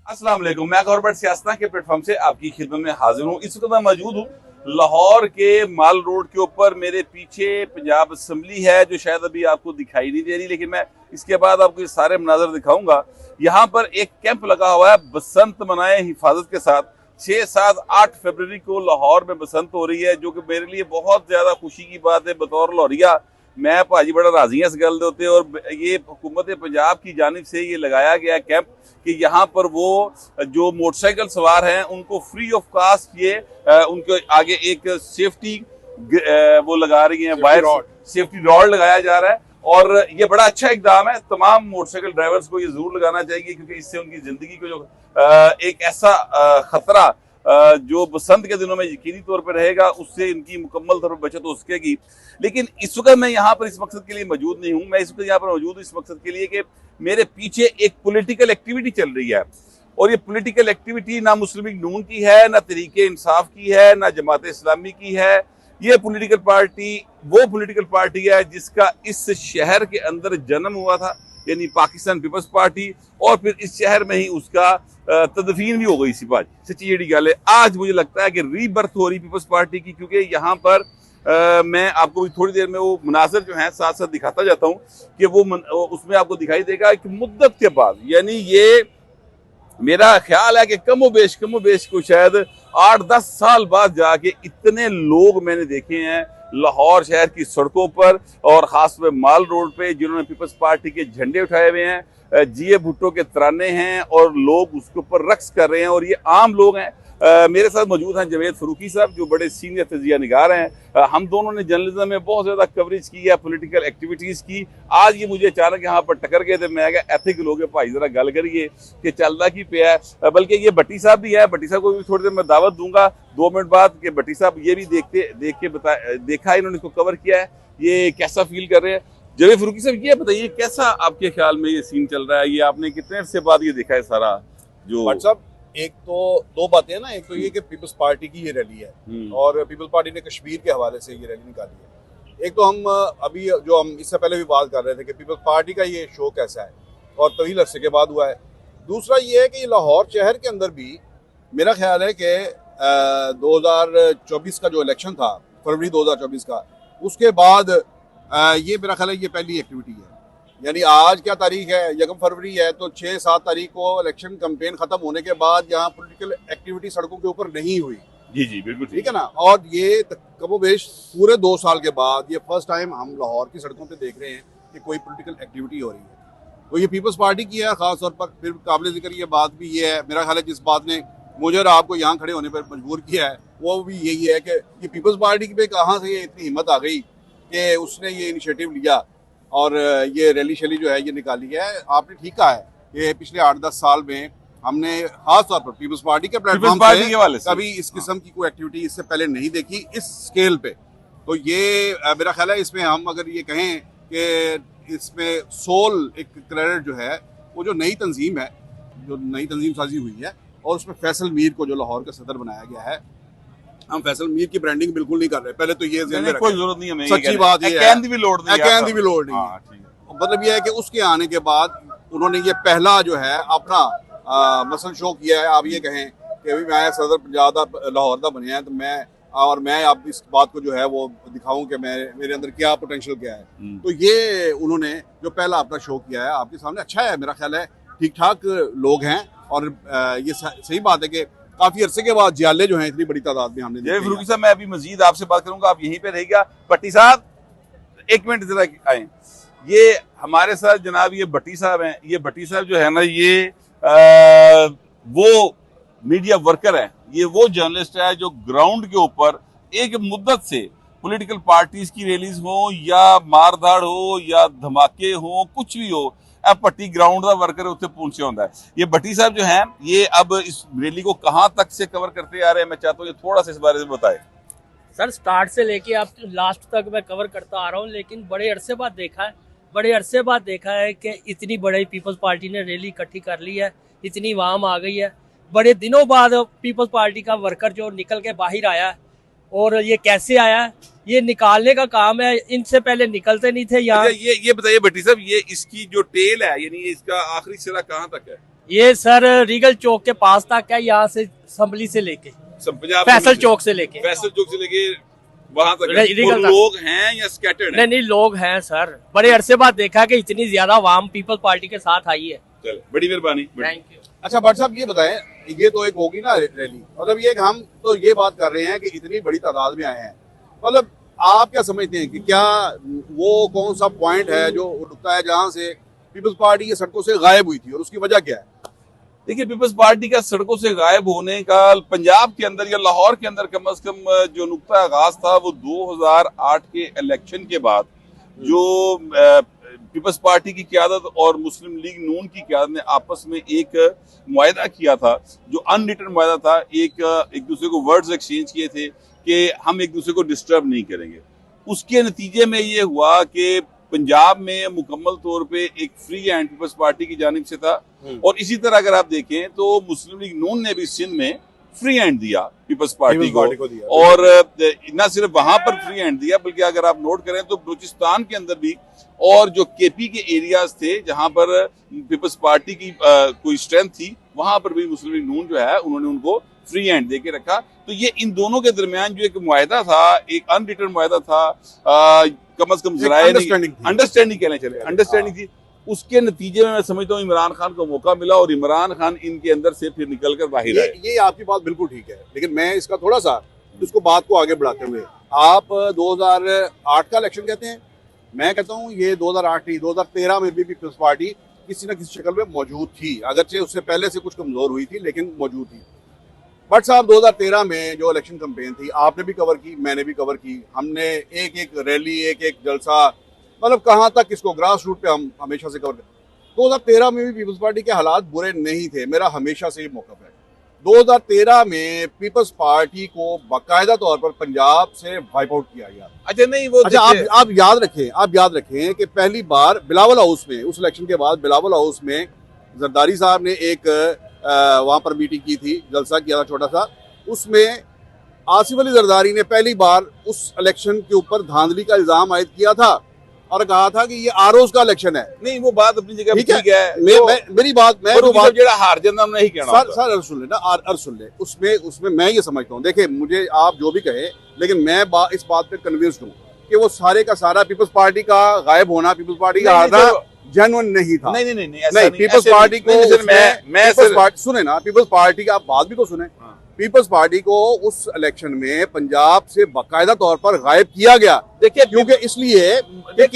अस्सलाम वालेकुम। मैं गौरबट सियासत के प्लेटफॉर्म से आपकी खिदमत में हाजिर हूँ। इस वक्त मैं मौजूद हूँ लाहौर के माल रोड के ऊपर। मेरे पीछे पंजाब असम्बली है जो शायद अभी आपको दिखाई नहीं दे रही, लेकिन मैं इसके बाद आपको ये सारे मनाजर दिखाऊंगा। यहाँ पर एक कैंप लगा हुआ है बसंत मनाए हिफाजत के साथ। 6, 7, 8 फरवरी को लाहौर में बसंत हो रही है, जो कि मेरे लिए बहुत ज्यादा खुशी की बात है। बतौर लाहौरिया मैं भाजी बड़ा राजी है इस गल होते, और ये हुकूमत पंजाब की जानिब से ये लगाया गया कैंप कि यहाँ पर वो जो मोटरसाइकिल सवार हैं उनको फ्री ऑफ कास्ट ये उनके आगे एक सेफ्टी वो लगा रही है, वायर सेफ्टी रॉड लगाया जा रहा है। और ये बड़ा अच्छा इकदाम है। तमाम मोटरसाइकिल ड्राइवर्स को ये जरूर लगाना चाहिए, क्योंकि इससे उनकी जिंदगी को जो एक ऐसा खतरा जो बसंत के दिनों में यकीनी तौर पर रहेगा, उससे इनकी मुकम्मल तौर पर बचत हो सकेगी। लेकिन इस वक्त मैं यहाँ पर इस मकसद के लिए मौजूद नहीं हूँ। मैं इस वक्त यहाँ पर मौजूद हूँ इस मकसद के लिए कि मेरे पीछे एक पॉलिटिकल एक्टिविटी चल रही है, और ये पॉलिटिकल एक्टिविटी ना मुस्लिम लीग नून की है, ना तरीके इंसाफ की है, ना जमात इस्लामी की है। ये पॉलिटिकल पार्टी वो पॉलिटिकल पार्टी है जिसका इस शहर के अंदर जन्म हुआ था, यानी पाकिस्तान पीपल्स पार्टी, और फिर इस शहर में ही उसका तदफीन भी हो गई। सिपाही सच्ची जेडी गल है। आज मुझे लगता है कि रीबर्थ हो रही पीपल्स पार्टी की, क्योंकि यहाँ पर मैं आपको भी थोड़ी देर में वो मुनाजर जो है साथ साथ दिखाता जाता हूँ कि वो उसमें आपको दिखाई देगा कि मुद्दत के बाद, यानी ये मेरा ख्याल है कि कमो बेश को शायद 8-10 साल बाद जाके इतने लोग मैंने देखे हैं लाहौर शहर की सड़कों पर, और खास में माल रोड पे, जिन्होंने पीपल्स पार्टी के झंडे उठाए हुए हैं। जिए भुट्टो के तराने हैं और लोग उसके ऊपर रक्स कर रहे हैं, और ये आम लोग हैं। मेरे साथ मौजूद हैं जवेद फरूकी साहब, जो बड़े सीनियर तजिया निगार हैं। हम दोनों ने जर्नलिज्म में बहुत ज़्यादा कवरेज की है पॉलिटिकल एक्टिविटीज़ की। आज ये मुझे अचानक यहाँ पर टकर गए थे। मैं क्या एथिक लोग भाई ज़रा गल करिए कि चलता की पे है। बल्कि ये भट्टी साहब भी है, भट्टी साहब को भी थोड़ी देर मैं दावत दूंगा 2 मिनट बाद कि भट्टी साहब ये भी देखा इन्होंने इसको कवर किया है, ये कैसा फील कर रहे हैं। जवेद फरूकी साहब ये बताइए कैसा आपके ख्याल में ये सीन चल रहा है, ये आपने कितने अरसे बाद ये देखा है सारा जो एक तो 2 बातें हैं ना। एक तो ये कि पीपल्स पार्टी की ये रैली है, और पीपल्स पार्टी ने कश्मीर के हवाले से ये रैली निकाली है। एक तो हम अभी जो हम इससे पहले भी बात कर रहे थे कि पीपल्स पार्टी का ये शो कैसा है, और तवील अरसे के बाद हुआ है। दूसरा ये है कि लाहौर शहर के अंदर भी मेरा ख्याल है कि 2024 का जो इलेक्शन था, फरवरी 2024 का, उसके बाद ये मेरा ख्याल है ये पहली एक्टिविटी है। यानी आज क्या तारीख है, 1 फरवरी है, तो 6-7 तारीख को इलेक्शन कैंपेन खत्म होने के बाद यहाँ पॉलिटिकल एक्टिविटी सड़कों के ऊपर नहीं हुई। जी बिल्कुल ठीक है ना। और ये कमोबेश पूरे 2 साल के बाद ये फर्स्ट टाइम हम लाहौर की सड़कों पे देख रहे हैं कि कोई पॉलिटिकल एक्टिविटी हो रही है। तो ये पीपल्स पार्टी की है खास तौर पर। फिर काबिल जिक्र ये बात भी ये है, मेरा ख्याल है जिस बात ने मुझे और आपको यहाँ खड़े होने पर मजबूर किया है, वो भी यही है कि ये पीपल्स पार्टी पे कहाँ से ये इतनी हिम्मत आ गई कि उसने ये इनिशिएटिव लिया और ये रैली शैली जो है ये निकाली है। आपने ठीक कहा है कि पिछले 8-10 साल में हमने खास तौर पर पीपल्स पार्टी के प्लेटफॉर्म पे कभी इस किस्म की कोई एक्टिविटी इससे पहले नहीं देखी इस स्केल पे। तो ये मेरा ख्याल है इसमें हम अगर ये कहें कि इसमें सोल एक क्रेडिट जो है वो जो नई तंजीम है, जो नई तंजीम साजी हुई है, और उसमें फैसल मीर को जो लाहौर का सदर बनाया गया है। हम फैसल मीर की ब्रांडिंग बिल्कुल नहीं कर रहे, पहले तो ये कोई जरूरत नहीं है, सच्ची बात ये है, भी लोड नहीं है। मतलब ये है कि उसके आने के बाद उन्होंने ये पहला जो है अपना मसल शो किया है। आप ये कहें कि अभी मैं सदर पंजाब दा लाहौर दा बनिया, तो मैं आप इस बात को जो है वो दिखाऊं कि मेरे अंदर क्या पोटेंशियल क्या है। तो ये उन्होंने जो पहला अपना शो किया है आपके सामने, अच्छा है। मेरा ख्याल है ठीक ठाक लोग हैं, और ये सही बात है कि काफी अरसे के बाद जियाले जो हैं इतनी बड़ी तादाद में हमने। फरूकी साहब मैं अभी मजीद आपसे बात करूंगा, आप यहीं पे रहेगा। भट्टी साहब 1 मिनट जरा आए। ये हमारे साथ जनाब ये भट्टी साहब हैं। ये भट्टी साहब जो है ना, ये वो मीडिया वर्कर है, ये वो जर्नलिस्ट है जो ग्राउंड के ऊपर एक मुद्दत से पॉलिटिकल पार्टीज की रैलीज हो या मारधाड़ हो या धमाके हो, कुछ भी हो, भट्टी ग्राउंड का वर्कर उत्थे पहुंचे होता है। ये भट्टी साहब जो हैं ये अब इस रैली को कहां तक से कवर करते आ रहे हैं, मैं चाहता हूँ थोड़ा सा इस बारे में बताएं। सर स्टार्ट से लेके आप लास्ट तक मैं कवर करता आ रहा हूँ, लेकिन बड़े अरसे बाद देखा है कि इतनी बड़ी पीपल्स पार्टी ने रैली इकट्ठी कर ली है, इतनी वाम आ गई है। बड़े दिनों बाद पीपल्स पार्टी का वर्कर जो निकल के बाहर आया है, और ये कैसे आया है, ये निकालने का काम है। इनसे पहले निकलते नहीं थे यहाँ। ये बताइए भट्टी साहब, ये इसकी जो टेल है, यानी इसका आखिरी सिरा कहाँ तक है? ये सर रीगल चौक के पास तक है, यहाँ से असम्बली से लेके पंजाब फैसल चौक से लेके फैसल चौक से लेके वहां तक रीगल और तक। लोग हैं या स्कैटर्ड हैं? नहीं लोग हैं सर, बड़े अरसे बाद देखा कि इतनी ज्यादा आवाम पीपल्स पार्टी के साथ आई है। चल, बड़ी मेहरबानी। Thank you. अच्छा भट्ट साहब ये बताएं, ये तो एक होगी ना रैली, मतलब ये हम तो ये बात कर रहे हैं कि इतनी बड़ी तादाद में आए हैं, मतलब आप क्या समझते हैं कि क्या वो कौन सा पॉइंट है जो रुकता है जहां से पीपल्स पार्टी ये सड़कों से गायब हुई थी और उसकी वजह क्या है? देखिए, पीपल्स पार्टी का सड़कों से गायब होने का पंजाब के अंदर या लाहौर के अंदर कम से कम जो नुक्ता आगाज था वो 2008 के इलेक्शन के बाद जो पीपल्स पार्टी की क़यादत और मुस्लिम लीग नून की क़यादत ने आपस में एक मुआहदा किया था, जो अनरिटन मुआहदा था। एक दूसरे को वर्ड्स एक्सचेंज किए थे कि हम एक दूसरे को डिस्टर्ब नहीं करेंगे। उसके नतीजे में ये हुआ कि पंजाब में मुकम्मल तौर पे एक फ्री हैंड पीपल्स पार्टी की जानिब से था, और इसी तरह अगर आप देखें तो मुस्लिम लीग नून ने भी सिंध में फ्री हैंड दिया पीपल्स पार्टी को दिया। और न सिर्फ वहां पर फ्री हैंड दिया, बल्कि अगर आप नोट करें तो बलूचिस्तान के अंदर भी और जो केपी के एरियाज थे जहां पर पीपल्स पार्टी की कोई स्ट्रेंथ थी, वहां पर भी मुस्लिम लीग नून जो है उन्होंने उनको फ्री हैंड दे के रखा। तो ये इन दोनों के दरमियान जो एक मुआहदा था, एक अनरिटन मुआहदा था, कम से कम अंडरस्टैंडिंग कहना चले, अंडरस्टैंडिंग थी। उसके नतीजे में मैं समझता हूँ इमरान खान को मौका मिला और इमरान खान इनके अंदर से फिर निकल कर बाहर आए। ये आपकी बात बिल्कुल ठीक है, लेकिन मैं इसका थोड़ा सा उसको बात को आगे बढ़ाते हुए, आप 2008 का इलेक्शन कहते हैं, मैं कहता हूँ ये 2008 नहीं 2013 में भी पीपल्स पार्टी किसी न किसी शक्ल में मौजूद थी, अगरचे उससे पहले से कुछ कमजोर हुई थी लेकिन मौजूद थी। बट साहब 2013 में जो इलेक्शन कैंपेन थी, आपने भी कवर की, मैंने भी कवर की, हमने एक एक रैली, एक एक जलसा, मतलब कहाँ तक इसको ग्रास रूट पे हम हमेशा से कवर कर। 2013 में भी पीपल्स पार्टी के हालात बुरे नहीं थे, मेरा हमेशा से ये मौक़िफ़ है। 2013 में पीपल्स पार्टी को बाकायदा तौर पर पंजाब से वाइप आउट किया गया। अच्छा नहीं वो अच्छा आप याद रखें कि पहली बार बिलावल हाउस में, उस इलेक्शन के बाद बिलावल हाउस में जरदारी साहब ने एक वहां पर मीटिंग की थी, जलसा किया था छोटा सा, उसमें आसिफ अली जरदारी ने पहली बार उस इलेक्शन के ऊपर धांधली का इल्जाम आयद किया था और कहा था कि ये आरओज का इलेक्शन है। नहीं वो बात अपनी जगह ठीक है, मेरी बात मैं वो बात जेड़ा हार जाना नहीं कहना सर अर्ज सुन ले ना, अर्ज सुन ले। उसमें मैं ये समझता हूँ, देखिए मुझे आप जो भी कहे, लेकिन मैं इस बात पे कन्विंस्ड हूँ कि वो सारे का सारा पीपल्स पार्टी का गायब होना, पीपल्स पार्टी का हारना जेन्युइन नहीं था। नहीं पीपल्स पार्टी को सुने ना, पीपल्स पार्टी की आप बात भी तो सुने, पीपल्स पार्टी को उस इलेक्शन में पंजाब से बाकायदा तौर पर गायब किया गया। देखिए क्योंकि इसलिए कि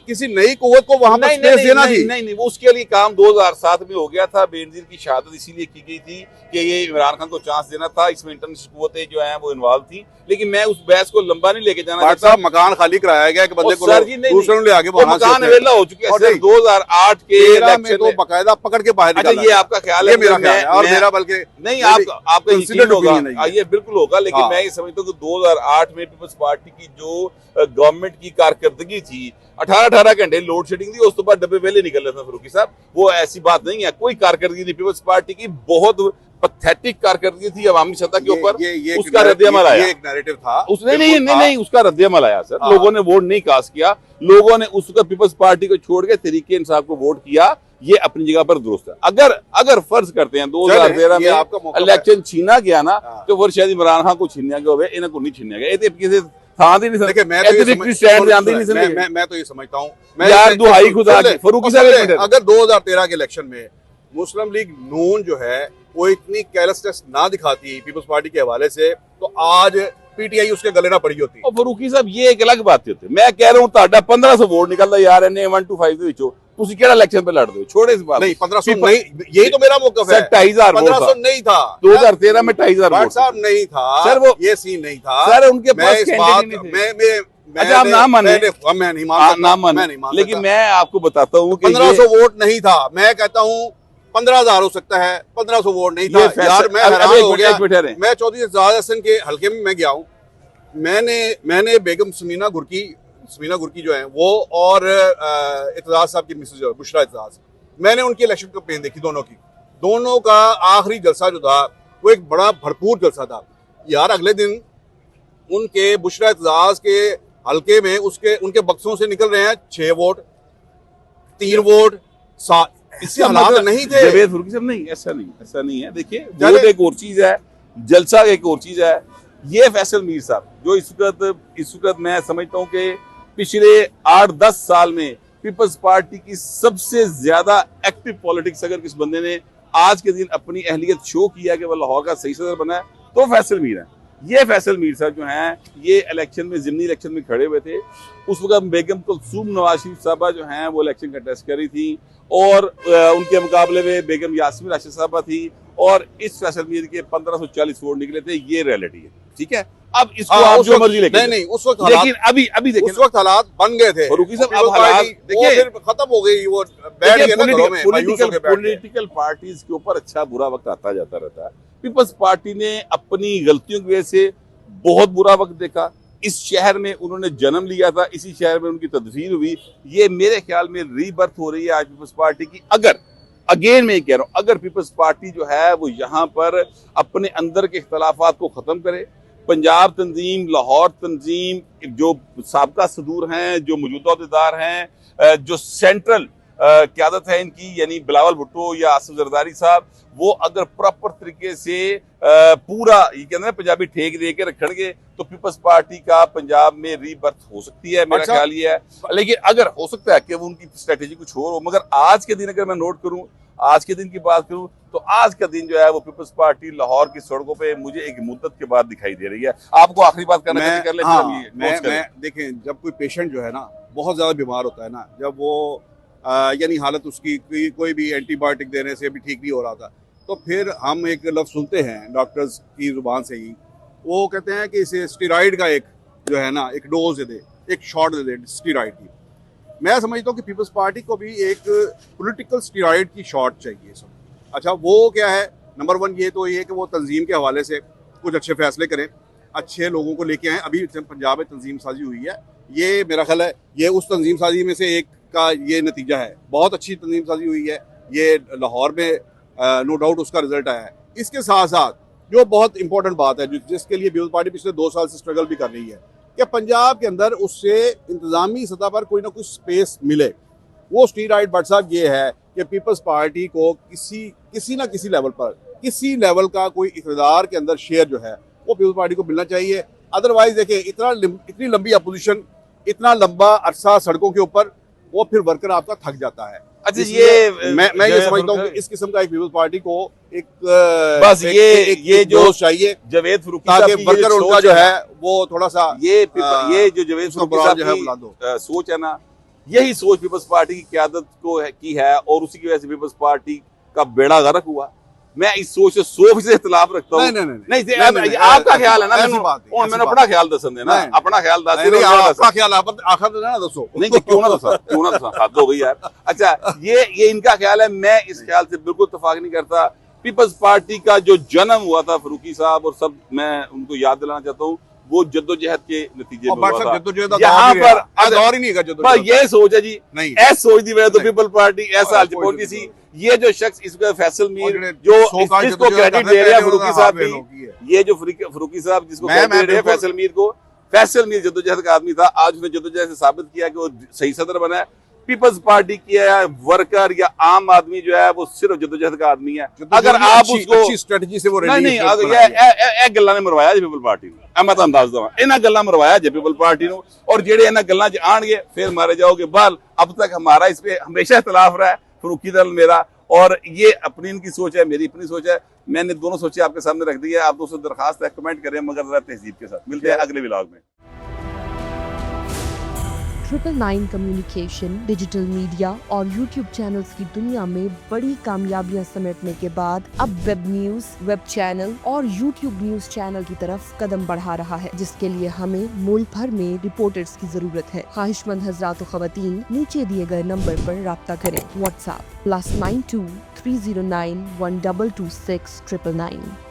किसी नई कुव्वत को वहां पर स्पेस देना थी। नहीं वो उसके लिए काम 2007 में हो गया था। बेनजीर की शहादत इसीलिए की गई थी कि ये इमरान खान को चांस देना था, इसमें इंटरनेशनल कुव्वतें जो हैं वो इन्वॉल्व थी। लेकिन मैं उस बहस को लंबा नहीं लेके जाना चाहता। मकान खाली कराया गया कि बंदे को दूसरों ले आगे मकान अवेला हो चुके हैं। 2008 के इलेक्शन में बाकायदा पकड़ के बाहर निकाला। ये आपका ख्याल है, मेरा ख्याल है, और मेरा बल्कि नहीं आपका यकीन होगा, ये बिल्कुल होगा। लेकिन मैं ये समझता हूँ कि 2008 में पीपल्स पार्टी की जो गवर्नमेंट की कारकर्दगी थी, 18 घंटे लोड शेडिंग थी, उस तो बाद डब्बे वेले निकल रहे थे फरूकी साहब, वो ऐसी बात नहीं है। कोई कारकर्दगी नहीं, पीपल्स पार्टी की बहुत पैथेटिक कारकर्दगी थी अवामी सतह के ऊपर। उसका रद्द-ए-अमल आया, एक नैरेटिव था उसने नहीं उसका रद्द-ए-अमल आया सर। लोगों ने वोट नहीं कास्ट किया, लोगों ने उसका पीपल्स पार्टी को छोड़ के तहरीके इंसाफ को वोट किया। ये अपनी जगह पर दुरुस्त है। अगर फर्ज करते हैं 2013 में इलेक्शन छीना गया ना, तो फिर शायद इमरान खान को छीना गया होगा, इन्हें को नहीं छीना गया। किसी था नहीं सर। मैं तो ये समझता हूँ यार दुहाई खुदा की फरूकी साहब, अगर 2013 के इलेक्शन में मुस्लिम लीग नून जो है वो इतनी केयरलेसनेस ना दिखाती पीपल्स पार्टी के हवाले से, तो आज पीटीआई उसके गले ना पड़ी होती। और फरूकी साहब ये एक अलग बात होती है। मैं कह रहा हूँ ਤੁਹਾਡਾ 1500 वोट निकलता यार एने 125 ਦੇ ਵਿੱਚੋਂ ਤੁਸੀਂ ਕਿਹੜਾ इलेक्शन पे लड़ दो, छोड़े इस बात। नहीं 1500 नहीं, यही तो मेरा मौक़िफ़ है। 25,000 1500 नहीं था 2013 में 25,000 वोट साहब नहीं था सर, वो ये सीन नहीं था सर। उनके पास इस बात मैं अच्छा आप नाम माने, मैं नहीं मानता, लेकिन मैं आपको बताता हूँ 1500 वोट नहीं था। मैं कहता हूँ 15,000 हो सकता है, 1500 वोट नहीं था यार। मैं हैरान हो गया। मैं चौधरी एजाज हसन के हल्के में मैं गया हूँ, मैंने बेगम समीना गुरकी जो है वो और इत्तेजाज साहब की मिसेज जो बुशरा इत्तेजाज, मैंने उनकी इलेक्शन कैंपेन देखी, दोनों का आखिरी जलसा जो था वो एक बड़ा भरपूर जलसा था यार। अगले दिन उनके बुशरा इत्तेजाज के हल्के में उनके बक्सों से निकल रहे हैं 6 वोट, 3 वोट, इससे हालात नहीं थे। जावेद फरूकी साहब नहीं, ऐसा नहीं है। देखिए वोट एक और चीज है, जलसा एक और चीज है। ये फैसल मीर साहब जो इस वक्त मैं समझता हूँ कि पिछले 8-10 साल में पीपल्स पार्टी की सबसे ज्यादा एक्टिव पॉलिटिक्स अगर किस बंदे ने आज के दिन अपनी अहलियत शो किया कि वह लाहौर का सही सदर बना है तो फैसल मीर है। ये फैसल मीर साहब जो हैं ये इलेक्शन में ज़िमनी इलेक्शन में खड़े हुए थे। उस वक्त बेगम कुलसूम नवाज शरीफ साहबा जो हैं वो इलेक्शन कंटेस्ट कर रही थी और उनके मुकाबले में बेगम यास्मीन राशिद साहबा थी और इस फैसल मीर के 1540 वोट निकले थे। ये रियलिटी है, ठीक है। अब इसको आप जो मर्जी लेकिन नहीं उस वक्त लेकिन अभी देखिए उस वक्त हालात बन गए थे फरूकी साहब। अब हालात देखिए फिर खत्म हो गई, वो बैठ गए ना घरों में, मायूस होके बैठ गए। पॉलिटिकल पार्टीज के ऊपर अच्छा बुरा वक्त आता जाता रहता है। पीपल्स पार्टी ने अपनी गलतियों की वजह से बहुत बुरा वक्त देखा। इस शहर में उन्होंने जन्म लिया था, इसी शहर में उनकी तदफीन हुई। ये मेरे ख्याल में रीबर्थ हो रही है आज पीपल्स पार्टी की। अगर अगेन मैं कह रहा हूं, अगर पीपल्स पार्टी जो है वो यहाँ पर अपने अंदर के इख्तलाफात को खत्म करे, पंजाब तंजीम, लाहौर तंजीम, जो साबका सदूर हैं, जो मौजूदा अहदेदार हैं, जो सेंट्रल क़यादत है इनकी यानी बिलावल भुट्टो या आसिफ जरदारी साहब, वो अगर प्रॉपर तरीके से पूरा ये कहते हैं पंजाबी ठेक दे के रखेंगे तो पीपल्स पार्टी का पंजाब में रीबर्थ हो सकती है। मेरा ख्याल ये है। लेकिन अगर हो सकता है कि वो उनकी स्ट्रेटेजी कुछ और हो, मगर आज के दिन अगर मैं नोट करूं, आज के दिन की बात करूं तो आज का दिन जो है वो पीपल्स पार्टी लाहौर की सड़कों पे मुझे एक मुद्दत के बाद दिखाई दे रही है। आपको आखिरी बात करना है कर ले। मैं देखें, जब कोई पेशेंट जो है ना बहुत ज्यादा बीमार होता है ना, जब वो यानी हालत उसकी कोई भी एंटीबायोटिक देने से भी ठीक नहीं हो रहा था, तो फिर हम एक लफ्ज़ सुनते हैं डॉक्टर्स की जुबान से ही, वो कहते हैं कि इसे स्टीरॉइड का एक जो है ना एक डोज दे, एक शॉट दे दे स्टीरॉइड की। मैं समझता हूँ कि पीपल्स पार्टी को भी एक पॉलिटिकल स्टीरॉइड की शॉट चाहिए सब। अच्छा वो क्या है, नंबर 1 ये तो ये कि वो तंजीम के हवाले से कुछ अच्छे फैसले करें, अच्छे लोगों को लेके आएँ। अभी पंजाब में तंजीम साजी हुई है, ये मेरा ख्याल है ये उस तंजीम साजी में से एक का ये नतीजा है। बहुत अच्छी तंजीम साजी हुई है, ये लाहौर में नो डाउट उसका रिजल्ट आया है। इसके साथ साथ जो बहुत इंपॉर्टेंट बात है जिसके लिए पीपल्स पार्टी पिछले 2 साल से स्ट्रगल भी कर रही है कि पंजाब के अंदर उससे इंतजामी सतह पर कोई ना कुछ स्पेस मिले, वो स्टीरॉइड बट साहब ये है कि पीपल्स पार्टी को किसी ना किसी लेवल पर किसी लेवल का कोई इक़्तिदार के अंदर शेयर जो है वो पीपल्स पार्टी को मिलना चाहिए। अदरवाइज देखिए इतनी लंबी अपोजिशन, इतना लंबा अरसा सड़कों के ऊपर, वो फिर वर्कर आपका थक जाता है। अच्छा ये मैं ये समझता हूँ कि इस किस्म का एक पीपल्स पार्टी को एक बस ये जो चाहिए जावेद फरूकी ताकि वर्कर उनका जो है वो थोड़ा सा ये जो जावेद फरूकी साहब की सोच है ना, यही सोच पीपल्स पार्टी की क़यादत को की है और उसी की वजह से पीपल्स पार्टी का बेड़ा गर्क हुआ। मैं इस सोच से 100% इख्तिलाफ रखता हूँ। नहीं आपका ख्याल है ना, मैंने अपना ख्याल दसन देना, अपना ख्याल आपका ख्याल आखिर ना दसो नहीं क्यों ना दसा हद हो गई यार। अच्छा ये इनका ख्याल है, मैं इस ख्याल से बिल्कुल इत्तेफाक नहीं करता। पीपल्स पार्टी का जो जन्म हुआ था फरूकी साहब और सब, मैं उनको याद दिलाना चाहता हूँ, वो जद्दोजहद के नतीजे में हुआ था। यहाँ पर ये सोच है जी, ऐसा सोच दी वजह तो पीपल पार्टी ऐसा हाल पहुंची सी। ये जो शख्स इसको फैसल मीर जो इसको क्रेडिट दे रहे हैं फरूकी साहब भी, ये जो फरूकी साहब जिसको क्रेडिट दे रहे हैं फैसल मीर को, फैसल मीर जद्दोजहद का आदमी था, आज उसने जद्दोजहद से साबित किया कि वो सही सदर बना है। पीपल्स पार्टी की वर्कर या आम आदमी जो है वो सिर्फ जद्दोजहद का आदमी है। अगर आप उसको अच्छी स्ट्रेटजी से वो नहीं ਇਹ ਗੱਲਾਂ ਨੇ ਮਰਵਾਇਆ ਜੀ ਪੀਪਲ ਪਾਰਟੀ ਨੂੰ, ਮੈਂ ਤੁਹਾਨੂੰ ਦੱਸ ਦਵਾਂ ਇਹਨਾਂ ਗੱਲਾਂ ਮਰਵਾਇਆ ਜੀ ਪੀਪਲ ਪਾर्टी ਨੂੰ, और जेड़े ਇਹਨਾਂ ਗੱਲਾਂ 'ਚ ਆਣਗੇ फिर मारे जाओगे बाल। अब तक हमारा इस पे हमेशा इख्तिलाफ रहा है, फरूकी दल मेरा, और ये अपनी इनकी सोच है, मेरी अपनी सोच है। मैंने दोनों सोचें आपके सामने रख दी है। आप दोस्तों दरखास्त है कमेंट करें मगर जरा तहजीब के साथ। मिलते हैं अगले व्लॉग में। 999 कम्युनिकेशन, डिजिटल मीडिया और यूट्यूब चैनल्स की दुनिया में बड़ी कामयाबियां समेटने के बाद अब वेब न्यूज, वेब चैनल और यूट्यूब न्यूज चैनल की तरफ कदम बढ़ा रहा है, जिसके लिए हमें मुल्क भर में रिपोर्टर्स की जरूरत है। ख्वाहिशमंद हजरात व खवातीन नीचे दिए गए नंबर पर राब्ता करें। व्हाट्सएप +92 309 1226 999।